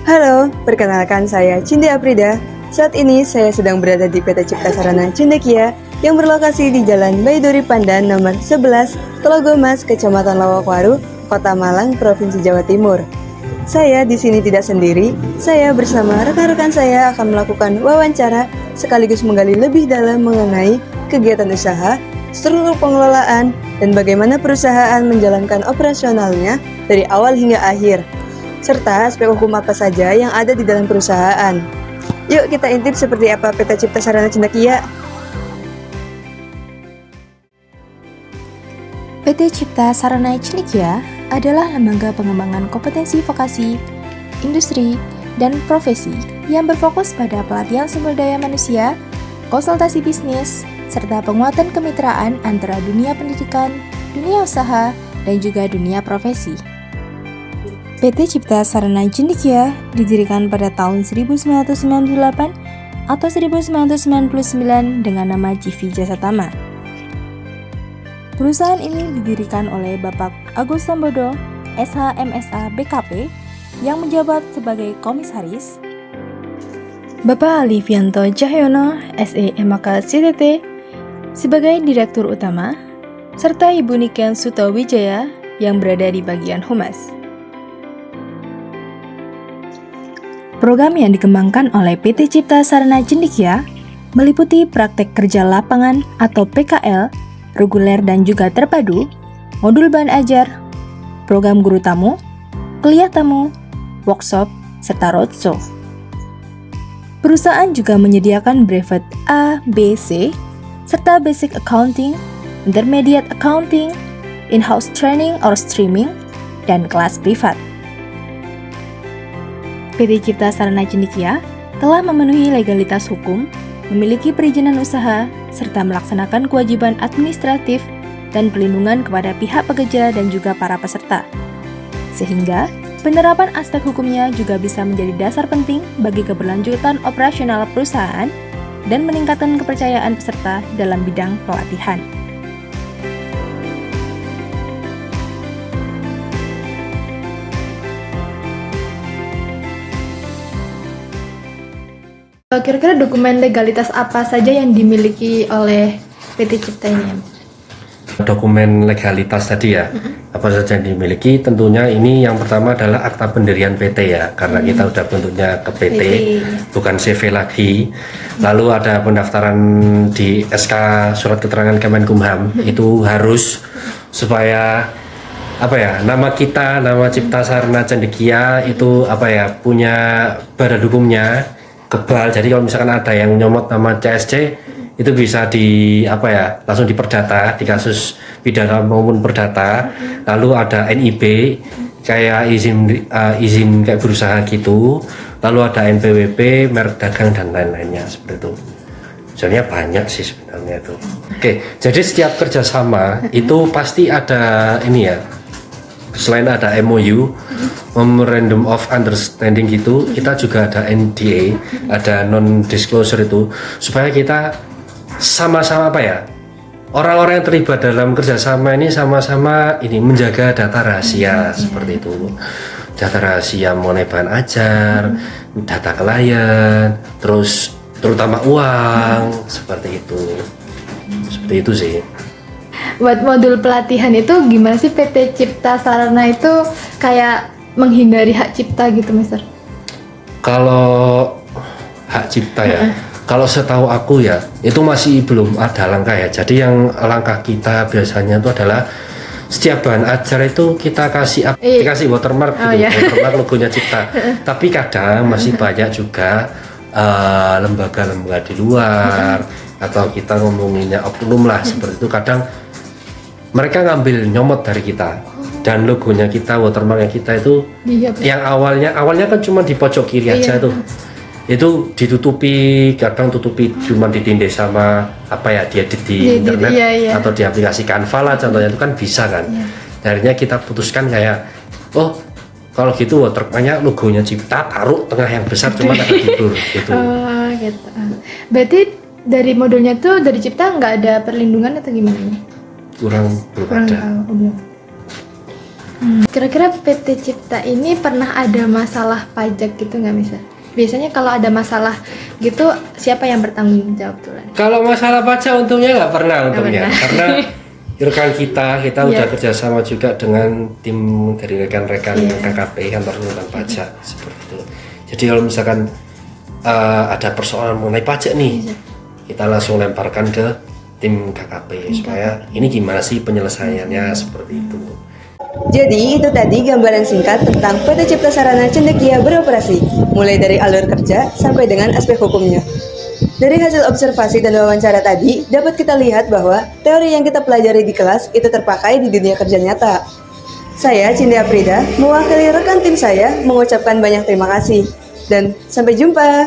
Halo, perkenalkan saya Cindy Aprida. Saat ini saya sedang berada di PT Cipta Sarana Cendekia yang berlokasi di Jalan Baiduri Pandan nomor 11, Telogo Mas, Kecamatan Lawakwaru, Kota Malang, Provinsi Jawa Timur. Saya di sini tidak sendiri, saya bersama rekan-rekan saya akan melakukan wawancara sekaligus menggali lebih dalam mengenai kegiatan usaha, struktur pengelolaan, dan bagaimana perusahaan menjalankan operasionalnya dari awal hingga akhir, serta aspek hukum apa saja yang ada di dalam perusahaan. Yuk kita intip seperti apa PT Cipta Sarana Cendekia. PT Cipta Sarana Cendekia adalah lembaga pengembangan kompetensi vokasi, industri, dan profesi yang berfokus pada pelatihan sumber daya manusia, konsultasi bisnis, serta penguatan kemitraan antara dunia pendidikan, dunia usaha, dan juga dunia profesi. PT Cipta Sarana Cendekia didirikan pada tahun 1998 atau 1999 dengan nama JV Jasa Tama. Perusahaan ini didirikan oleh Bapak Agus Sambodo, SH MSA BKP, yang menjabat sebagai komisaris, Bapak Alivianto Cahyono, SE MAK CTT, sebagai direktur utama, serta Ibu Niken Sutawijaya yang berada di bagian humas. Program yang dikembangkan oleh PT Cipta Sarana Cendekia meliputi praktek kerja lapangan atau PKL, reguler dan juga terpadu, modul bahan ajar, program guru tamu, kuliah tamu, workshop, serta roadshow. Perusahaan juga menyediakan brevet A, B, C, serta basic accounting, intermediate accounting, in-house training or streaming, dan kelas privat. PT Cipta Sarana Cendekia telah memenuhi legalitas hukum, memiliki perizinan usaha, serta melaksanakan kewajiban administratif dan pelindungan kepada pihak pekerja dan juga para peserta. Sehingga, penerapan aspek hukumnya juga bisa menjadi dasar penting bagi keberlanjutan operasional perusahaan dan meningkatkan kepercayaan peserta dalam bidang pelatihan. Kira-kira dokumen legalitas apa saja yang dimiliki oleh PT Cipta ini? Dokumen legalitas tadi ya, apa saja yang dimiliki? Tentunya ini yang pertama adalah akta pendirian PT ya, karena kita udah bentuknya ke PT, bukan CV lagi. Lalu ada pendaftaran di SK Surat Keterangan Kemenkumham, itu harus supaya apa ya, nama kita, nama Cipta Sarana Cendekia itu apa ya, punya badan hukumnya kebal. Jadi kalau misalkan ada yang nyomot nama CSC itu bisa di apa ya, langsung diperdata di kasus pidana maupun perdata. Lalu ada NIB kayak izin kayak berusaha gitu. Lalu ada NPWP, merek dagang dan lain-lainnya seperti itu. Soalnya banyak sih sebenarnya itu. Oke, jadi setiap kerjasama itu pasti ada ini ya. Selain ada MOU, Memorandum of Understanding gitu, kita juga ada NDA, ada non-disclosure itu, supaya kita sama-sama apa ya, orang-orang yang terlibat dalam kerjasama ini sama-sama ini menjaga data rahasia seperti itu, data rahasia mengenai bahan ajar, data klien, terus terutama uang seperti itu sih. Buat modul pelatihan itu gimana sih PT Cipta Sarana itu kayak menghindari hak cipta gitu, Mister? Kalau hak cipta ya, kalau setahu aku ya, itu masih belum ada langkah ya. Jadi yang langkah kita biasanya itu adalah setiap bahan ajar itu kita dikasih watermark gitu, watermark logonya Cipta. Tapi kadang masih banyak juga lembaga-lembaga di luar atau kita ngomonginnya oknum lah seperti itu, kadang mereka ngambil nyomot dari kita dan logonya kita, watermarknya kita itu yang awalnya kan cuma di pojok kiri aja tuh, itu ditutupi, kadang tutupi cuma ditindih sama apa ya, diedit di internet atau di aplikasi Canva lah contohnya, itu kan bisa kan. Akhirnya kita putuskan kayak, oh kalau gitu watermarknya logonya Cipta taruh tengah yang besar cuma agak tidur gitu. Oh gitu. Berarti dari modulnya tuh dari Cipta nggak ada perlindungan atau gimana nih? Belum ada. Kira-kira PT Cipta ini pernah ada masalah pajak gitu nggak bisa? Biasanya kalau ada masalah gitu siapa yang bertanggung jawab tuh? Kalau masalah pajak untungnya nggak pernah karena rekan kita udah kerjasama juga dengan tim dari rekan-rekan KKP, kantor pengurusan pajak seperti itu. Jadi kalau misalkan ada persoalan mengenai pajak nih, kita langsung lemparkan ke tim KKP supaya ini gimana sih penyelesaiannya seperti itu. Jadi itu tadi gambaran singkat tentang PT Cipta Sarana Cendekia beroperasi, mulai dari alur kerja sampai dengan aspek hukumnya. Dari hasil observasi dan wawancara tadi, dapat kita lihat bahwa teori yang kita pelajari di kelas itu terpakai di dunia kerja nyata. Saya, Cindy Aprida, mewakili rekan tim saya mengucapkan banyak terima kasih. Dan sampai jumpa!